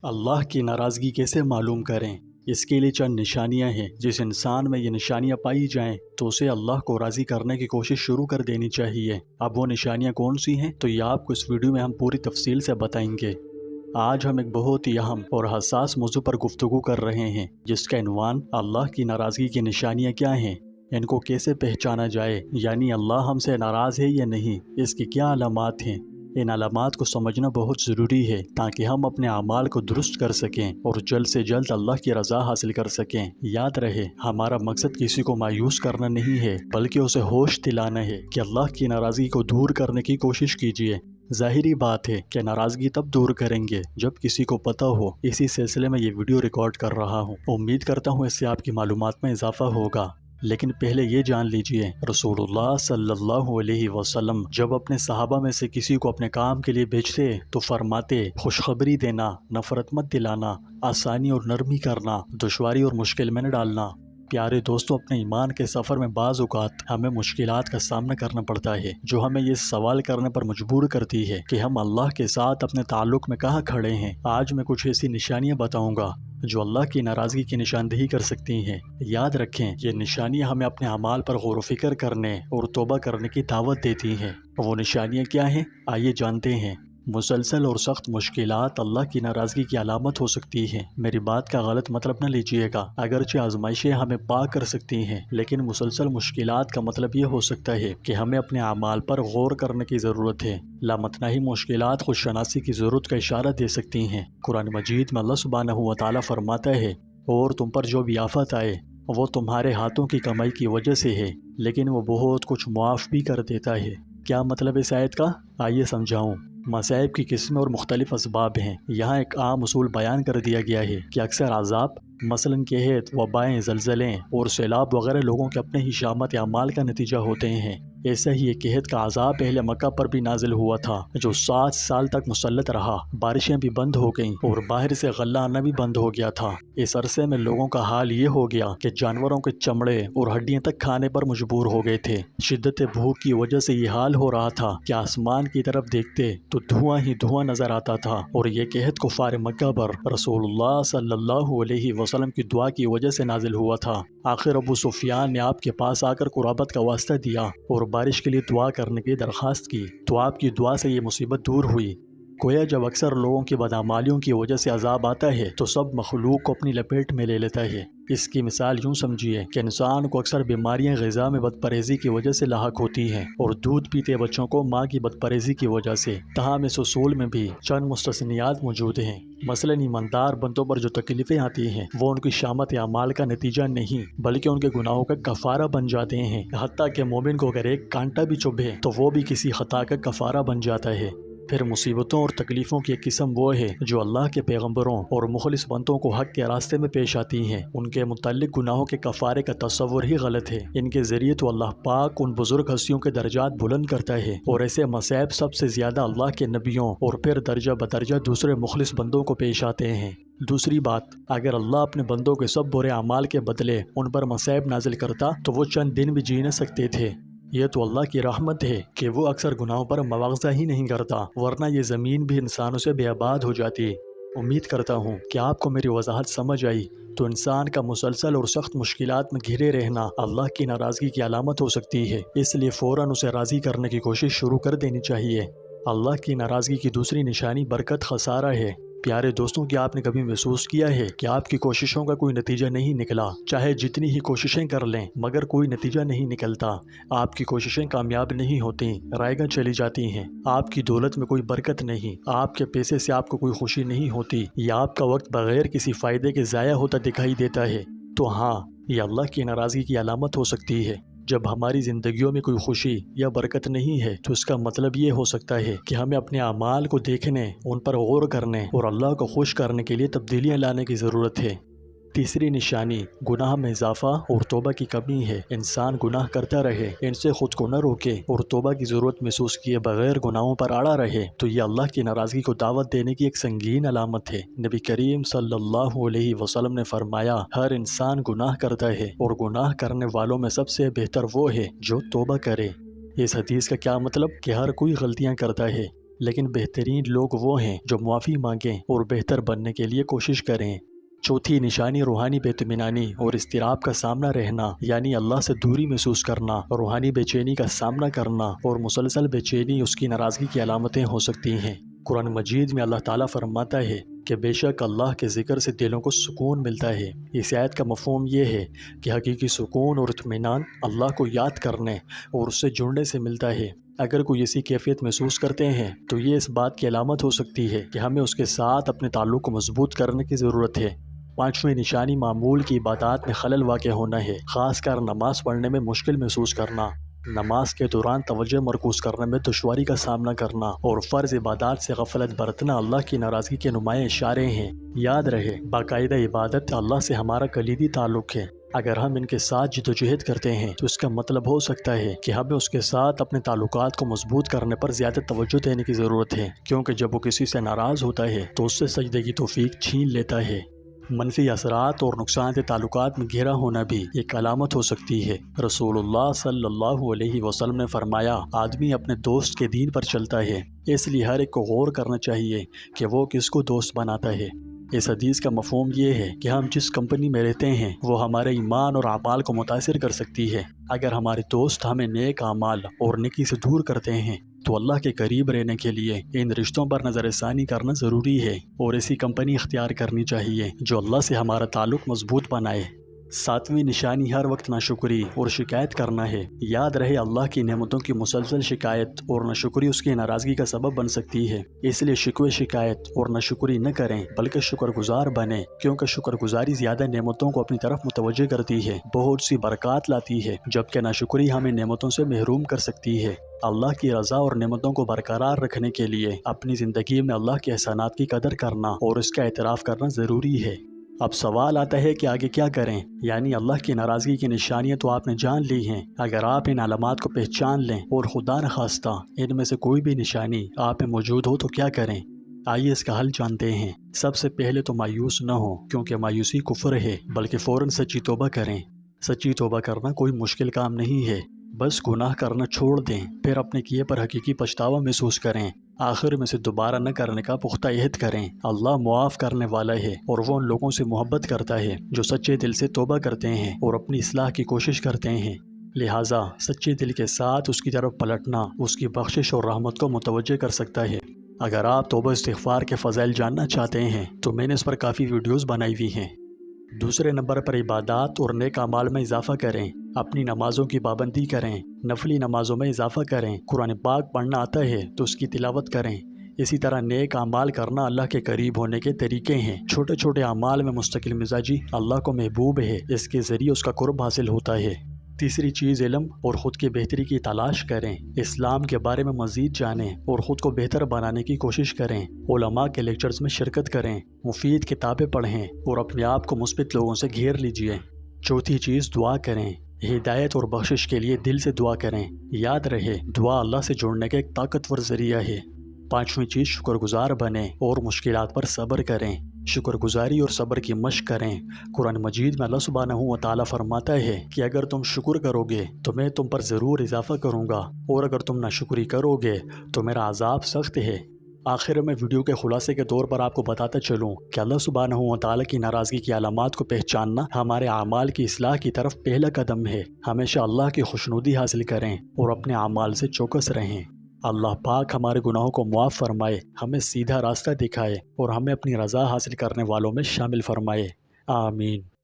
اللہ کی ناراضگی کیسے معلوم کریں؟ اس کے لیے چند نشانیاں ہیں۔ جس انسان میں یہ نشانیاں پائی جائیں تو اسے اللہ کو راضی کرنے کی کوشش شروع کر دینی چاہیے۔ اب وہ نشانیاں کون سی ہیں تو یہ آپ کو اس ویڈیو میں ہم پوری تفصیل سے بتائیں گے۔ آج ہم ایک بہت ہی اہم اور حساس موضوع پر گفتگو کر رہے ہیں، جس کا عنوان اللہ کی ناراضگی کی نشانیاں کیا ہیں، ان کو کیسے پہچانا جائے، یعنی اللہ ہم سے ناراض ہے یا نہیں، اس کی کیا علامات ہیں۔ ان علامات کو سمجھنا بہت ضروری ہے تاکہ ہم اپنے اعمال کو درست کر سکیں اور جلد سے جلد اللہ کی رضا حاصل کر سکیں۔ یاد رہے، ہمارا مقصد کسی کو مایوس کرنا نہیں ہے، بلکہ اسے ہوش دلانا ہے کہ اللہ کی ناراضگی کو دور کرنے کی کوشش کیجیے۔ ظاہری بات ہے کہ ناراضگی تب دور کریں گے جب کسی کو پتہ ہو۔ اسی سلسلے میں یہ ویڈیو ریکارڈ کر رہا ہوں۔ امید کرتا ہوں اس سے آپ کی معلومات میں اضافہ ہوگا۔ لیکن پہلے یہ جان لیجئے، رسول اللہ صلی اللہ علیہ وسلم جب اپنے صحابہ میں سے کسی کو اپنے کام کے لیے بھیجتے تو فرماتے، خوشخبری دینا، نفرت مت دلانا، آسانی اور نرمی کرنا، دشواری اور مشکل میں نہ ڈالنا۔ پیارے دوستوں، اپنے ایمان کے سفر میں بعض اوقات ہمیں مشکلات کا سامنا کرنا پڑتا ہے، جو ہمیں یہ سوال کرنے پر مجبور کرتی ہے کہ ہم اللہ کے ساتھ اپنے تعلق میں کہاں کھڑے ہیں۔ آج میں کچھ ایسی نشانیاں بتاؤں گا جو اللہ کی ناراضگی کی نشاندہی کر سکتی ہیں۔ یاد رکھیں، یہ نشانیاں ہمیں اپنے اعمال پر غور و فکر کرنے اور توبہ کرنے کی دعوت دیتی ہیں۔ وہ نشانیاں کیا ہیں؟ آئیے جانتے ہیں۔ مسلسل اور سخت مشکلات اللہ کی ناراضگی کی علامت ہو سکتی ہیں۔ میری بات کا غلط مطلب نہ لیجیے گا، اگرچہ آزمائشیں ہمیں پاک کر سکتی ہیں، لیکن مسلسل مشکلات کا مطلب یہ ہو سکتا ہے کہ ہمیں اپنے اعمال پر غور کرنے کی ضرورت ہے۔ لامتناہی مشکلات خود شناسی کی ضرورت کا اشارہ دے سکتی ہیں۔ قرآن مجید میں اللہ سبحانہ و تعالیٰ فرماتا ہے، اور تم پر جو بھی آفت آئے وہ تمہارے ہاتھوں کی کمائی کی وجہ سے ہے، لیکن وہ بہت کچھ معاف بھی کر دیتا ہے۔ کیا مطلب اس آیت کا؟ آئیے سمجھاؤں۔ مصائب کی قسمیں اور مختلف اسباب ہیں۔ یہاں ایک عام اصول بیان کر دیا گیا ہے کہ اکثر عذاب، مثلاً قحط، وبائیں، زلزلیں اور سیلاب وغیرہ لوگوں کے اپنے ہی شامت اعمال کا نتیجہ ہوتے ہیں۔ ایسا ہی ایک قحط کا عذاب اہل مکہ پر بھی نازل ہوا تھا، جو 7 سال تک مسلط رہا۔ بارشیں بھی بند ہو گئیں اور باہر سے غلہ آنا بھی بند ہو گیا تھا۔ اس عرصے میں لوگوں کا حال یہ ہو گیا کہ جانوروں کے چمڑے اور ہڈیاں تک کھانے پر مجبور ہو گئے تھے۔ شدت بھوک کی وجہ سے یہ حال ہو رہا تھا کہ آسمان کی طرف دیکھتے تو دھواں ہی دھواں نظر آتا تھا، اور یہ قحط کفار مکہ پر رسول اللہ صلی اللہ علیہ وسلم کی دعا کی وجہ سے نازل ہوا تھا۔ آخر ابو سفیان نے آپ کے پاس آ کر قرابت کا واسطہ دیا اور بارش کے لیے دعا کرنے کی درخواست کی، تو آپ کی دعا سے یہ مصیبت دور ہوئی۔ گویا جب اکثر لوگوں کی بدعمالیوں کی وجہ سے عذاب آتا ہے تو سب مخلوق کو اپنی لپیٹ میں لے لیتا ہے۔ اس کی مثال یوں سمجھیے کہ انسان کو اکثر بیماریاں غذا میں بد پرہیزی کی وجہ سے لاحق ہوتی ہیں، اور دودھ پیتے بچوں کو ماں کی بد پرہیزی کی وجہ سے۔ تاہم اس اصول میں بھی چند مستثنیات موجود ہیں۔ مثلاً ایماندار بندوں پر جو تکلیفیں آتی ہیں وہ ان کی شامت اعمال کا نتیجہ نہیں، بلکہ ان کے گناہوں کا کفارہ بن جاتے ہیں۔ حتیٰ کہ مومن کو اگر ایک کانٹا بھی چبھے تو وہ بھی کسی خطا کا کفارہ بن جاتا ہے۔ پھر مصیبتوں اور تکلیفوں کی ایک قسم وہ ہے جو اللہ کے پیغمبروں اور مخلص بندوں کو حق کے راستے میں پیش آتی ہیں۔ ان کے متعلق گناہوں کے کفارے کا تصور ہی غلط ہے۔ ان کے ذریعے تو اللہ پاک ان بزرگ ہستیوں کے درجات بلند کرتا ہے، اور ایسے مصائب سب سے زیادہ اللہ کے نبیوں اور پھر درجہ بدرجہ دوسرے مخلص بندوں کو پیش آتے ہیں۔ دوسری بات، اگر اللہ اپنے بندوں کے سب برے اعمال کے بدلے ان پر مصائب نازل کرتا تو وہ چند دن بھی جی نہ سکتے تھے۔ یہ تو اللہ کی رحمت ہے کہ وہ اکثر گناہوں پر مواخذہ ہی نہیں کرتا، ورنہ یہ زمین بھی انسانوں سے بے آباد ہو جاتی۔ امید کرتا ہوں کہ آپ کو میری وضاحت سمجھ آئی۔ تو انسان کا مسلسل اور سخت مشکلات میں گھرے رہنا اللہ کی ناراضگی کی علامت ہو سکتی ہے، اس لیے فوراً اسے راضی کرنے کی کوشش شروع کر دینی چاہیے۔ اللہ کی ناراضگی کی دوسری نشانی برکت خسارہ ہے۔ پیارے دوستوں، کیا آپ نے کبھی محسوس کیا ہے کہ آپ کی کوششوں کا کوئی نتیجہ نہیں نکلا؟ چاہے جتنی ہی کوششیں کر لیں مگر کوئی نتیجہ نہیں نکلتا۔ آپ کی کوششیں کامیاب نہیں ہوتی، رائیگاں چلی جاتی ہیں۔ آپ کی دولت میں کوئی برکت نہیں، آپ کے پیسے سے آپ کو کوئی خوشی نہیں ہوتی، یا آپ کا وقت بغیر کسی فائدے کے ضائع ہوتا دکھائی دیتا ہے۔ تو ہاں، یہ اللہ کی ناراضگی کی علامت ہو سکتی ہے۔ جب ہماری زندگیوں میں کوئی خوشی یا برکت نہیں ہے تو اس کا مطلب یہ ہو سکتا ہے کہ ہمیں اپنے اعمال کو دیکھنے، ان پر غور کرنے اور اللہ کو خوش کرنے کے لیے تبدیلیاں لانے کی ضرورت ہے۔ تیسری نشانی، گناہ میں اضافہ اور توبہ کی کمی ہے۔ انسان گناہ کرتا رہے، ان سے خود کو نہ روکے اور توبہ کی ضرورت محسوس کیے بغیر گناہوں پر اڑا رہے تو یہ اللہ کی ناراضگی کو دعوت دینے کی ایک سنگین علامت ہے۔ نبی کریم صلی اللہ علیہ وسلم نے فرمایا، ہر انسان گناہ کرتا ہے اور گناہ کرنے والوں میں سب سے بہتر وہ ہے جو توبہ کرے۔ اس حدیث کا کیا مطلب؟ کہ ہر کوئی غلطیاں کرتا ہے، لیکن بہترین لوگ وہ ہیں جو معافی مانگیں اور بہتر بننے کے لیے کوشش کریں۔ چوتھی نشانی روحانی بے اطمینانی اور اضطراب کا سامنا رہنا، یعنی اللہ سے دوری محسوس کرنا، روحانی بے چینی کا سامنا کرنا اور مسلسل بے چینی اس کی ناراضگی کی علامتیں ہو سکتی ہیں۔ قرآن مجید میں اللہ تعالیٰ فرماتا ہے کہ بے شک اللہ کے ذکر سے دلوں کو سکون ملتا ہے۔ اس آیت کا مفہوم یہ ہے کہ حقیقی سکون اور اطمینان اللہ کو یاد کرنے اور اس سے جڑنے سے ملتا ہے۔ اگر کوئی ایسی کیفیت محسوس کرتے ہیں تو یہ اس بات کی علامت ہو سکتی ہے کہ ہمیں اس کے ساتھ اپنے تعلق کو مضبوط کرنے کی ضرورت ہے۔ پانچویں نشانی معمول کی عبادات میں خلل واقع ہونا ہے، خاص کر نماز پڑھنے میں مشکل محسوس کرنا، نماز کے دوران توجہ مرکوز کرنے میں دشواری کا سامنا کرنا اور فرض عبادات سے غفلت برتنا اللہ کی ناراضگی کے نمایاں اشارے ہیں۔ یاد رہے، باقاعدہ عبادت اللہ سے ہمارا کلیدی تعلق ہے۔ اگر ہم ان کے ساتھ جدوجہد کرتے ہیں تو اس کا مطلب ہو سکتا ہے کہ ہمیں اس کے ساتھ اپنے تعلقات کو مضبوط کرنے پر زیادہ توجہ دینے کی ضرورت ہے، کیونکہ جب وہ کسی سے ناراض ہوتا ہے تو اس سے سجدے کی توفیق چھین لیتا ہے۔ منفی اثرات اور نقصان دہ تعلقات میں گھرا ہونا بھی ایک علامت ہو سکتی ہے۔ رسول اللہ صلی اللہ علیہ وسلم نے فرمایا، آدمی اپنے دوست کے دین پر چلتا ہے، اس لیے ہر ایک کو غور کرنا چاہیے کہ وہ کس کو دوست بناتا ہے۔ اس حدیث کا مفہوم یہ ہے کہ ہم جس کمپنی میں رہتے ہیں وہ ہمارے ایمان اور اعمال کو متاثر کر سکتی ہے۔ اگر ہمارے دوست ہمیں نیک اعمال اور نیکی سے دور کرتے ہیں تو اللہ کے قریب رہنے کے لیے ان رشتوں پر نظر ثانی کرنا ضروری ہے اور ایسی کمپنی اختیار کرنی چاہیے جو اللہ سے ہمارا تعلق مضبوط بنائے۔ ساتویں نشانی ہر وقت ناشکری اور شکایت کرنا ہے۔ یاد رہے، اللہ کی نعمتوں کی مسلسل شکایت اور ناشکری اس کی ناراضگی کا سبب بن سکتی ہے، اس لیے شکوے شکایت اور ناشکری نہ کریں بلکہ شکر گزار بنیں، کیونکہ شکر گزاری زیادہ نعمتوں کو اپنی طرف متوجہ کرتی ہے، بہت سی برکات لاتی ہے، جبکہ ناشکری ہمیں نعمتوں سے محروم کر سکتی ہے۔ اللہ کی رضا اور نعمتوں کو برقرار رکھنے کے لیے اپنی زندگی میں اللہ کے احسانات کی قدر کرنا اور اس کا اعتراف کرنا ضروری ہے۔ اب سوال آتا ہے کہ آگے کیا کریں؟ یعنی اللہ کی ناراضگی کی نشانیاں تو آپ نے جان لی ہیں، اگر آپ ان علامات کو پہچان لیں اور خدا نخواستہ ان میں سے کوئی بھی نشانی آپ میں موجود ہو تو کیا کریں؟ آئیے اس کا حل جانتے ہیں۔ سب سے پہلے تو مایوس نہ ہو، کیونکہ مایوسی کفر ہے، بلکہ فوراً سچی توبہ کریں۔ سچی توبہ کرنا کوئی مشکل کام نہیں ہے، بس گناہ کرنا چھوڑ دیں، پھر اپنے کیے پر حقیقی پچھتاوا محسوس کریں، آخر میں سے دوبارہ نہ کرنے کا پختہ عہد کریں۔ اللہ معاف کرنے والا ہے اور وہ ان لوگوں سے محبت کرتا ہے جو سچے دل سے توبہ کرتے ہیں اور اپنی اصلاح کی کوشش کرتے ہیں۔ لہٰذا سچے دل کے ساتھ اس کی طرف پلٹنا اس کی بخشش اور رحمت کو متوجہ کر سکتا ہے۔ اگر آپ توبہ استغفار کے فضائل جاننا چاہتے ہیں تو میں نے اس پر کافی ویڈیوز بنائی ہوئی ہیں۔ دوسرے نمبر پر عبادات اور نیک اعمال میں اضافہ کریں، اپنی نمازوں کی پابندی کریں، نفلی نمازوں میں اضافہ کریں، قرآن پاک پڑھنا آتا ہے تو اس کی تلاوت کریں۔ اسی طرح نیک اعمال کرنا اللہ کے قریب ہونے کے طریقے ہیں۔ چھوٹے چھوٹے اعمال میں مستقل مزاجی اللہ کو محبوب ہے، اس کے ذریعے اس کا قرب حاصل ہوتا ہے۔ تیسری چیز، علم اور خود کی بہتری کی تلاش کریں، اسلام کے بارے میں مزید جانیں اور خود کو بہتر بنانے کی کوشش کریں۔ علماء کے لیکچرز میں شرکت کریں، مفید کتابیں پڑھیں اور اپنے آپ کو مثبت لوگوں سے گھیر لیجئے۔ چوتھی چیز، دعا کریں، ہدایت اور بخشش کے لیے دل سے دعا کریں۔ یاد رہے، دعا اللہ سے جڑنے کا ایک طاقتور ذریعہ ہے۔ پانچویں چیز، شکر گزار بنیں اور مشکلات پر صبر کریں۔ شکر گزاری اور صبر کی مشق کریں۔ قرآن مجید میں اللہ سبحانہ و تعالیٰ فرماتا ہے کہ اگر تم شکر کرو گے تو میں تم پر ضرور اضافہ کروں گا، اور اگر تم ناشکری کرو گے تو میرا عذاب سخت ہے۔ آخر میں ویڈیو کے خلاصے کے طور پر آپ کو بتاتا چلوں کہ اللہ سبحانہ و تعالیٰ کی ناراضگی کی علامات کو پہچاننا ہمارے اعمال کی اصلاح کی طرف پہلا قدم ہے۔ ہمیشہ اللہ کی خوشنودی حاصل کریں اور اپنے اعمال سے چوکس رہیں۔ اللہ پاک ہمارے گناہوں کو معاف فرمائے، ہمیں سیدھا راستہ دکھائے اور ہمیں اپنی رضا حاصل کرنے والوں میں شامل فرمائے۔ آمین۔